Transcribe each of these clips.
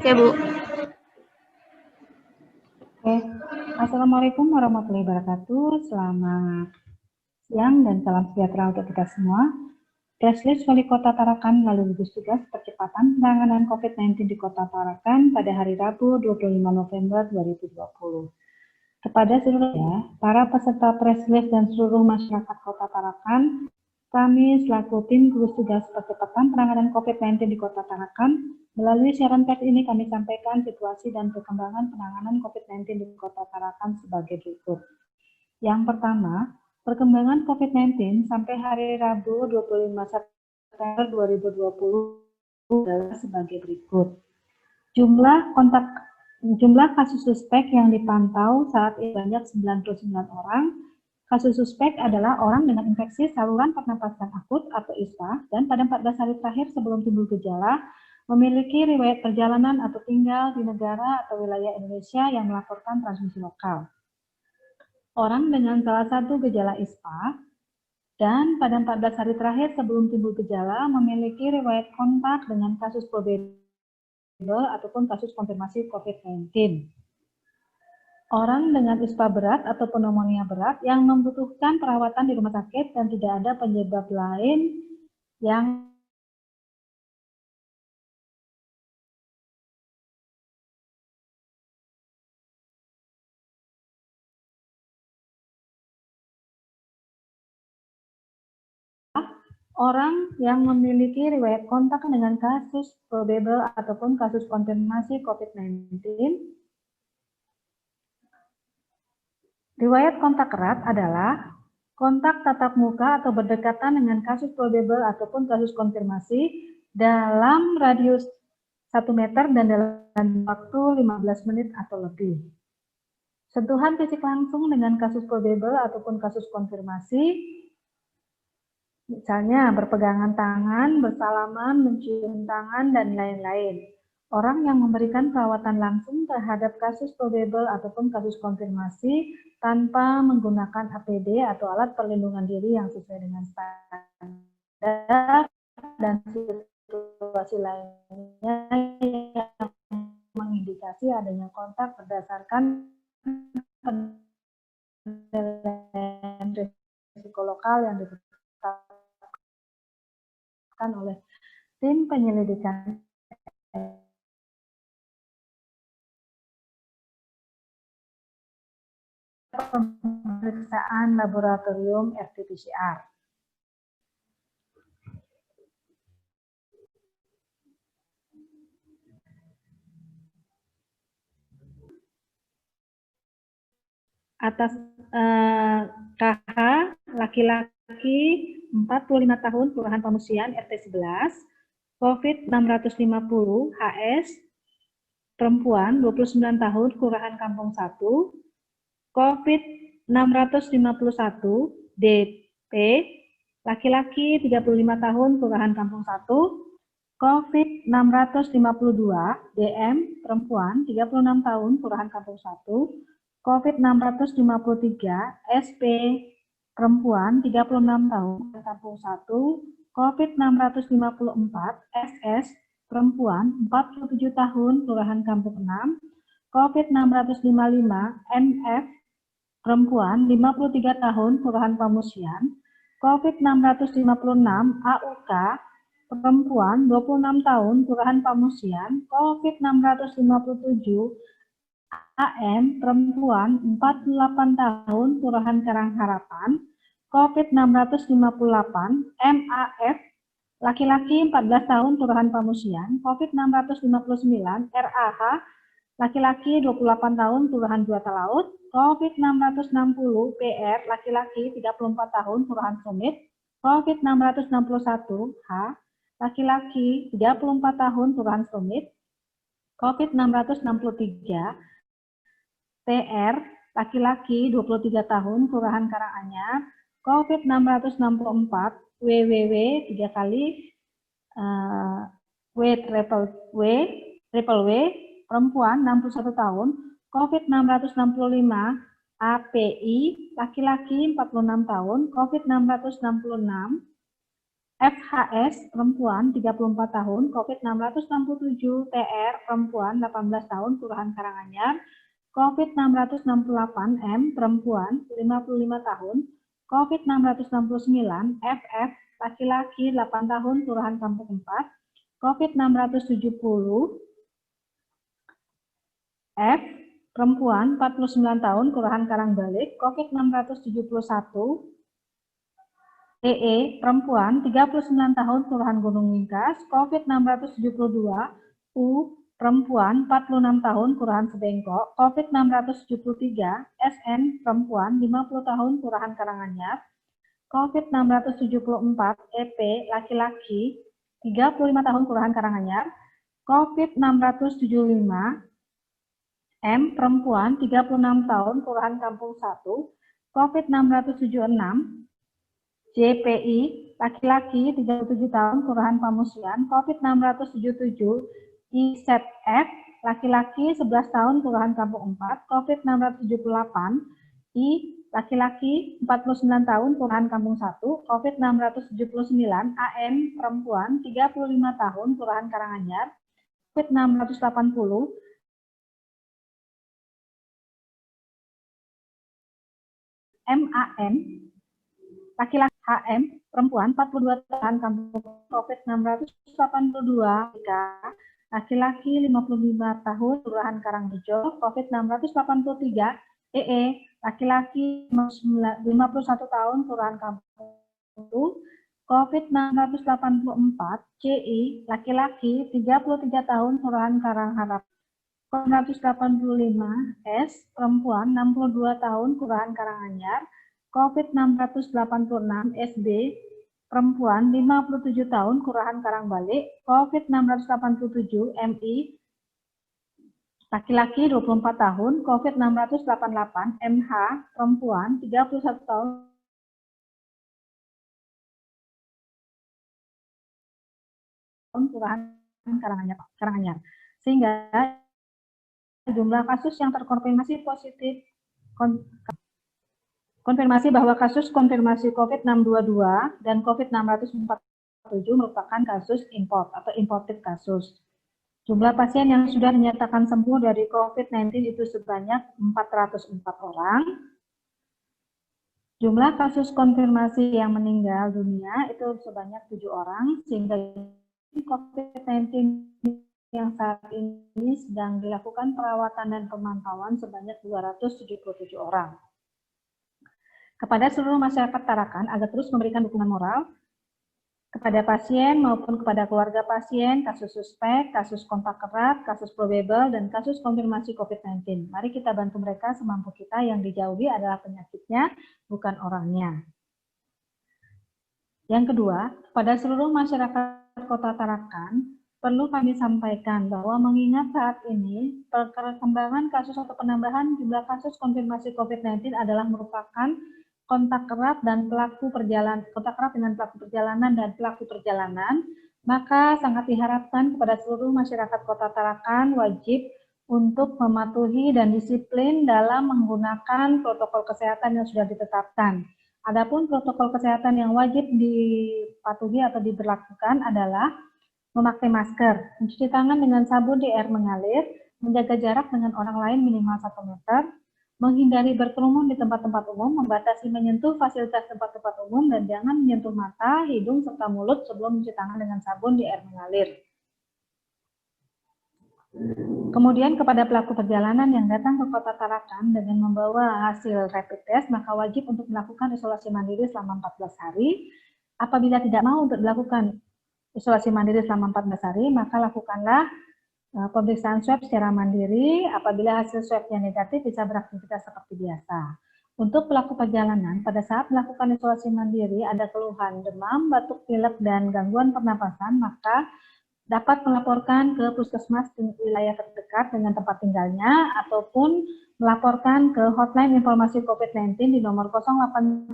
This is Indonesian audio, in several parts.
Oke, Bu. Oke, Assalamualaikum warahmatullahi wabarakatuh. Selamat siang dan salam sejahtera untuk kita semua. Preslis Wali Kota Tarakan lalu gugus tugas percepatan penanganan COVID-19 di Kota Tarakan pada hari Rabu 25 November 2020. Kepada seluruhnya, para peserta preslis dan seluruh masyarakat Kota Tarakan, kami selaku tim gugus tugas percepatan penanganan COVID-19 di Kota Tarakan, melalui siaran pers ini kami sampaikan situasi dan perkembangan penanganan COVID-19 di Kota Tarakan sebagai berikut. Yang pertama, perkembangan COVID-19 sampai hari Rabu 25 September 2020 adalah sebagai berikut. Jumlah kasus suspek yang dipantau saat ini banyak 99 orang. Kasus suspek adalah orang dengan infeksi saluran pernapasan akut atau ISPA dan pada 14 hari terakhir sebelum timbul gejala memiliki riwayat perjalanan atau tinggal di negara atau wilayah Indonesia yang melaporkan transmisi lokal. Orang dengan salah satu gejala ISPA dan pada 14 hari terakhir sebelum timbul gejala memiliki riwayat kontak dengan kasus probable ataupun kasus konfirmasi COVID-19. Orang dengan ISPA berat atau pneumonia berat yang membutuhkan perawatan di rumah sakit dan tidak ada penyebab lain yang orang yang memiliki riwayat kontak dengan kasus probable ataupun kasus konfirmasi COVID-19. Riwayat kontak erat adalah kontak tatap muka atau berdekatan dengan kasus probable ataupun kasus konfirmasi dalam radius 1 meter dan dalam waktu 15 menit atau lebih. Sentuhan fisik langsung dengan kasus probable ataupun kasus konfirmasi, misalnya berpegangan tangan, bersalaman, mencium tangan, dan lain-lain. Orang yang memberikan perawatan langsung terhadap kasus probable ataupun kasus konfirmasi tanpa menggunakan APD atau alat perlindungan diri yang sesuai dengan standar dan situasi lainnya yang mengindikasi adanya kontak berdasarkan penilaian risiko lokal yang ditetapkan oleh tim penyelidikan pemeriksaan laboratorium RT-PCR. Atas KH, laki-laki 45 tahun, Kelurahan Pamusian, RT 11, COVID 650, HS, perempuan 29 tahun, Kelurahan Kampung 1, COVID 651, DP, laki-laki 35 tahun, Kelurahan Kampung 1, COVID 652, DM, perempuan 36 tahun, Kelurahan Kampung 1, COVID 653, SP, perempuan 36 tahun, Kampung 1, COVID 654, SS, perempuan 47 tahun, Kelurahan Kampung 6, COVID 655, NF, perempuan 53 tahun, Kelurahan Pamusian, COVID 656, AUK, perempuan 26 tahun, Kelurahan Pamusian, COVID 657, AM, perempuan 48 tahun, Kelurahan Karangharapan, COVID 658, MAF, laki-laki 14 tahun, Kelurahan Pamusian, COVID 659, RAH, laki-laki 28 tahun, Kelurahan Juwata Laut, COVID 660, PR, laki-laki 34 tahun, Kelurahan Sumit, COVID 661, H, laki-laki 34 tahun, Kelurahan Sumit, COVID 663, TR, laki-laki 23 tahun, Kelurahan Karanganyar, COVID 664, WWW 3 kali, W, perempuan 61 tahun, COVID 665, API, laki-laki 46 tahun, COVID 666, FHS perempuan 34 tahun, COVID 667, TR perempuan 18 tahun, Kelurahan Karanganyar, COVID 668, M perempuan 55 tahun, COVID 669, FF laki-laki 8 tahun, Kelurahan Kampung 4, COVID 670, F perempuan 49 tahun, Kelurahan Karangbalik, COVID 671, EE perempuan 39 tahun, Kelurahan Gunung Wingkas, COVID 672, U perempuan 46 tahun, Kelurahan Sebengkok, COVID 673, SN perempuan 50 tahun, Kelurahan Karanganyar, COVID 674, EP laki-laki 35 tahun, Kelurahan Karanganyar, COVID 675, M perempuan 36 tahun, Kelurahan Kampung 1, COVID 676, JPI laki-laki 37 tahun, Kelurahan Pamusian, COVID 677, IZF laki-laki 11 tahun, Kelurahan Kampung 4, COVID 678, I laki-laki 49 tahun, Kelurahan Kampung 1, COVID 679, AN perempuan 35 tahun, Kelurahan Karanganyar, COVID 680, MAN laki-laki HM perempuan 42 tahun, Kampung COVID 682, laki-laki 55 tahun, Kelurahan Karangrejo, COVID 683, EE laki-laki 51 tahun, Kelurahan Kampung 1, COVID 684, CI laki-laki 33 tahun, Kelurahan Karangharap, 985, S perempuan 62 tahun, Kelurahan Karanganyar, COVID 686, SB perempuan 57 tahun, Kelurahan Karangbalik, COVID 687, MI laki-laki 24 tahun, COVID 688, MH perempuan 31 tahun, Kelurahan Karanganyar. Sehingga jumlah kasus yang terkonfirmasi positif konfirmasi bahwa kasus konfirmasi COVID 622 dan COVID 647 merupakan kasus import atau imported kasus. Jumlah pasien yang sudah dinyatakan sembuh dari COVID-19 itu sebanyak 404 orang. Jumlah kasus konfirmasi yang meninggal dunia itu sebanyak 7 orang, sehingga COVID-19 yang saat ini sedang dilakukan perawatan dan pemantauan sebanyak 277 orang. Kepada seluruh masyarakat Tarakan agar terus memberikan dukungan moral kepada pasien maupun kepada keluarga pasien, kasus suspek, kasus kontak erat, kasus probable, dan kasus konfirmasi COVID-19. Mari kita bantu mereka semampu kita. Yang dijauhi adalah penyakitnya, bukan orangnya. Yang kedua, pada seluruh masyarakat Kota Tarakan, perlu kami sampaikan bahwa mengingat saat ini perkembangan kasus atau penambahan jumlah kasus konfirmasi COVID-19 adalah merupakan kontak erat dan pelaku perjalanan, kontak erat dengan pelaku perjalanan dan pelaku perjalanan, maka sangat diharapkan kepada seluruh masyarakat Kota Tarakan wajib untuk mematuhi dan disiplin dalam menggunakan protokol kesehatan yang sudah ditetapkan. Adapun protokol kesehatan yang wajib dipatuhi atau diberlakukan adalah memakai masker, mencuci tangan dengan sabun di air mengalir, menjaga jarak dengan orang lain minimal 1 meter, menghindari berkerumun di tempat-tempat umum, membatasi menyentuh fasilitas tempat-tempat umum, dan jangan menyentuh mata, hidung, serta mulut sebelum mencuci tangan dengan sabun di air mengalir. Kemudian kepada pelaku perjalanan yang datang ke Kota Tarakan dengan membawa hasil rapid test, maka wajib untuk melakukan isolasi mandiri selama 14 hari. Apabila tidak mau untuk dilakukan isolasi mandiri selama 14 hari, maka lakukanlah pemeriksaan swab secara mandiri. Apabila hasil swabnya negatif, bisa beraktivitas seperti biasa. Untuk pelaku perjalanan, pada saat melakukan isolasi mandiri ada keluhan demam, batuk pilek, dan gangguan pernapasan, maka dapat melaporkan ke puskesmas di wilayah terdekat dengan tempat tinggalnya, ataupun melaporkan ke hotline informasi COVID-19 di nomor 0813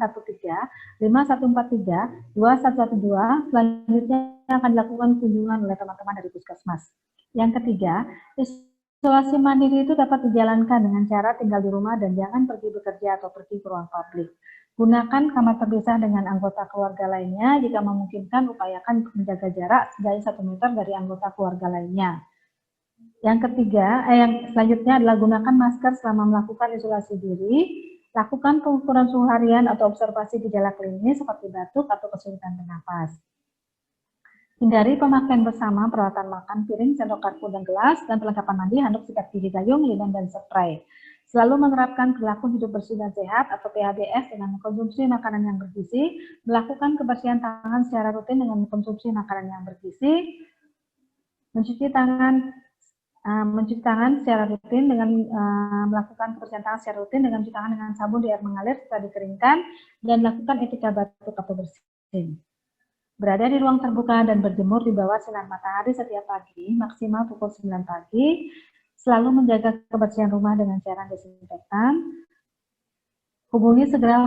5143 2112. Selanjutnya akan dilakukan kunjungan oleh teman-teman dari puskesmas. Yang ketiga, isolasi mandiri itu dapat dijalankan dengan cara tinggal di rumah dan jangan pergi bekerja atau pergi ke ruang publik. Gunakan kamar terpisah dengan anggota keluarga lainnya. Jika memungkinkan, upayakan menjaga jarak setidaknya 1 meter dari anggota keluarga lainnya. Yang ketiga, yang selanjutnya adalah gunakan masker selama melakukan isolasi diri. Lakukan pengukuran suhu harian atau observasi gejala klinis seperti batuk atau kesulitan bernapas. Hindari pemakaian bersama peralatan makan, piring, sendok garpu dan gelas, dan perlengkapan mandi, handuk, sikat gigi, gayung, linen, dan spray. Selalu menerapkan perilaku hidup bersih dan sehat atau PHBS dengan mengkonsumsi makanan yang bergizi, melakukan kebersihan tangan secara rutin dengan mengkonsumsi makanan yang bergizi, mencuci tangan secara rutin dengan melakukan kebersihan tangan secara rutin dengan mencuci tangan dengan sabun di air mengalir setelah dikeringkan, dan melakukan etika batuk atau bersin. Berada di ruang terbuka dan berjemur di bawah sinar matahari setiap pagi, maksimal pukul 9 pagi, selalu menjaga kebersihan rumah dengan cairan desinfektan. Hubungi segera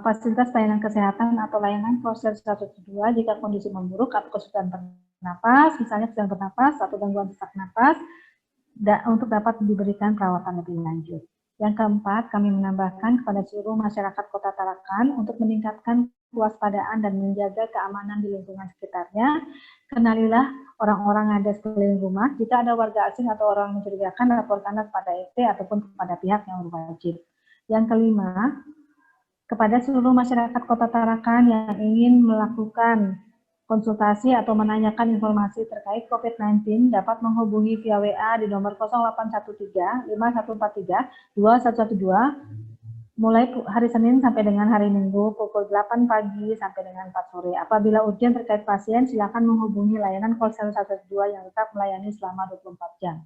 fasilitas pelayanan kesehatan atau layanan Polsek 112 jika kondisi memburuk atau kesulitan bernapas, misalnya kesulitan bernapas atau gangguan sesak napas, untuk dapat diberikan perawatan lebih lanjut. Yang keempat, kami menambahkan kepada seluruh masyarakat Kota Tarakan untuk meningkatkan kewaspadaan dan menjaga keamanan di lingkungan sekitarnya. Kenalilah orang-orang yang ada sekeliling rumah. Jika ada warga asing atau orang mencurigakan, laporkanlah kepada RT ataupun kepada pihak yang berwajib. Yang kelima, kepada seluruh masyarakat Kota Tarakan yang ingin melakukan konsultasi atau menanyakan informasi terkait COVID-19 dapat menghubungi via WA di nomor 0813 5143 2112 mulai hari Senin sampai dengan hari Minggu pukul 8 pagi sampai dengan 4 sore. Apabila urgent terkait pasien, silakan menghubungi layanan call center 112 yang tetap melayani selama 24 jam.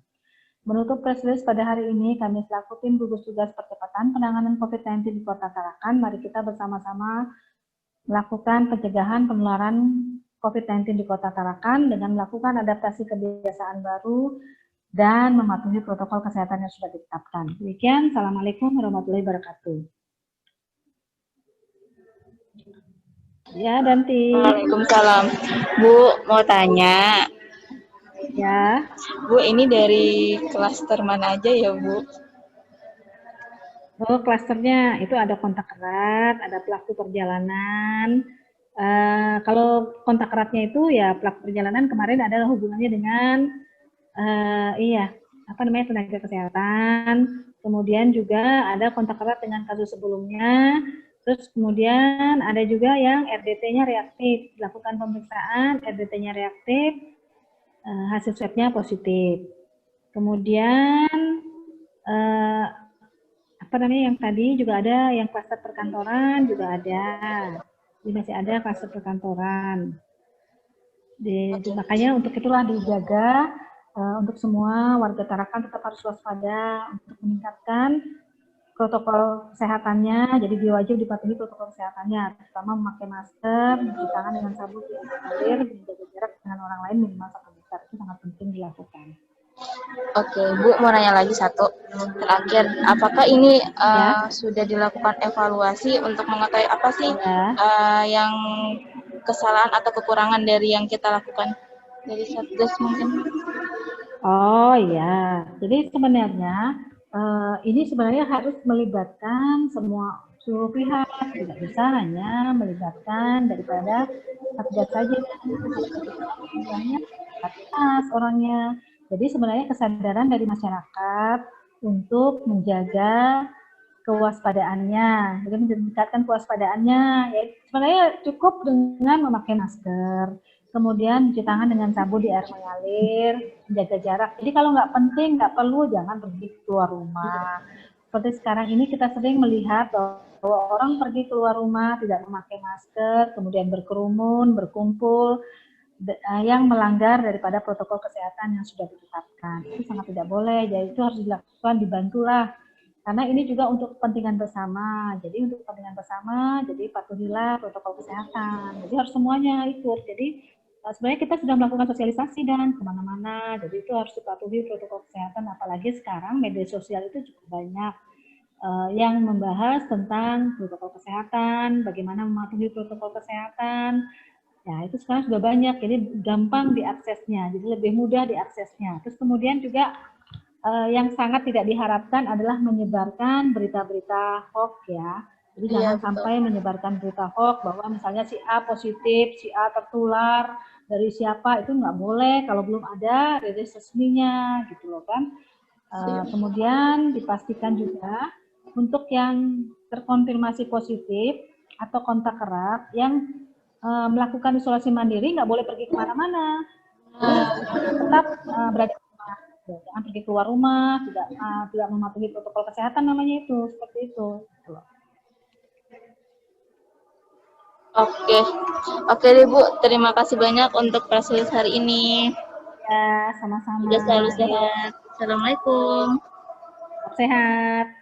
Menutup press release pada hari ini, kami selaku tim gugus tugas percepatan penanganan COVID-19 di Kota Tarakan, mari kita bersama-sama melakukan pencegahan penularan COVID-19 di Kota Tarakan dengan melakukan adaptasi kebiasaan baru dan mematuhi protokol kesehatan yang sudah ditetapkan. Demikian, Assalamualaikum warahmatullahi wabarakatuh. Ya, Danti. Waalaikumsalam. Bu, mau tanya. Ya. Bu, ini dari klaster mana aja ya, Bu? Oh, klasternya itu ada kontak erat, ada pelaku perjalanan. Kalau kontak eratnya itu ya pelaku perjalanan kemarin adalah hubungannya dengan tenaga kesehatan. Kemudian juga ada kontak erat dengan kasus sebelumnya. Terus kemudian ada juga yang RDT-nya reaktif, dilakukan pemeriksaan, RDT-nya reaktif, hasil swab-nya positif. Kemudian yang tadi juga ada yang klaster perkantoran juga ada. Jadi masih ada klaster perkantoran. Makanya untuk itulah dijaga untuk semua warga Tarakan tetap harus waspada untuk meningkatkan protokol kesehatannya. Jadi wajib dipatuhi protokol kesehatannya, terutama memakai masker, mencuci tangan dengan sabun yang mengalir, menjaga jarak dengan orang lain minimal 1 meter. Itu sangat penting dilakukan. Oke, Bu, mau nanya lagi satu. Terakhir, apakah ini sudah dilakukan evaluasi untuk mengetahui apa sih yang kesalahan atau kekurangan dari yang kita lakukan dari Satgas mungkin? Oh iya, jadi sebenarnya ini sebenarnya harus melibatkan seluruh pihak, tidak bisa hanya melibatkan daripada Satgas saja, sebenarnya atas orangnya. Jadi sebenarnya kesadaran dari masyarakat untuk menjaga kewaspadaannya, jadi meningkatkan kewaspadaannya. Ya, sebenarnya cukup dengan memakai masker, kemudian cuci tangan dengan sabun di air mengalir, menjaga jarak. Jadi kalau nggak penting, nggak perlu, jangan pergi keluar rumah. Seperti sekarang ini kita sering melihat bahwa orang pergi keluar rumah tidak memakai masker, kemudian berkerumun, berkumpul, yang melanggar daripada protokol kesehatan yang sudah ditetapkan. Itu sangat tidak boleh, jadi itu harus dilakukan, dibantulah. Karena ini juga untuk kepentingan bersama. Jadi untuk kepentingan bersama, jadi patuhilah protokol kesehatan. Jadi harus semuanya ikut. Jadi sebenarnya kita sudah melakukan sosialisasi dan kemana-mana. Jadi itu harus dipatuhi protokol kesehatan. Apalagi sekarang media sosial itu cukup banyak yang membahas tentang protokol kesehatan, bagaimana mematuhi protokol kesehatan. Ya, itu sekarang sudah banyak, jadi gampang diaksesnya, jadi lebih mudah diaksesnya. Terus kemudian juga yang sangat tidak diharapkan adalah menyebarkan berita-berita hoax ya. Jadi Iya, jangan betul. sampai menyebarkan berita hoax bahwa misalnya si A positif, si A tertular dari siapa, itu nggak boleh kalau belum ada rilis resminya gitu loh kan. Kemudian dipastikan juga untuk yang terkonfirmasi positif atau kontak erat yang melakukan isolasi mandiri nggak boleh pergi kemana-mana. Tetap berada di rumah, jangan pergi keluar rumah, tidak mematuhi protokol kesehatan namanya itu, seperti itu. Oke, oke deh Bu. Terima kasih banyak untuk press release hari ini. Ya, sama-sama. Semoga selalu sehat. Assalamualaikum. Sehat.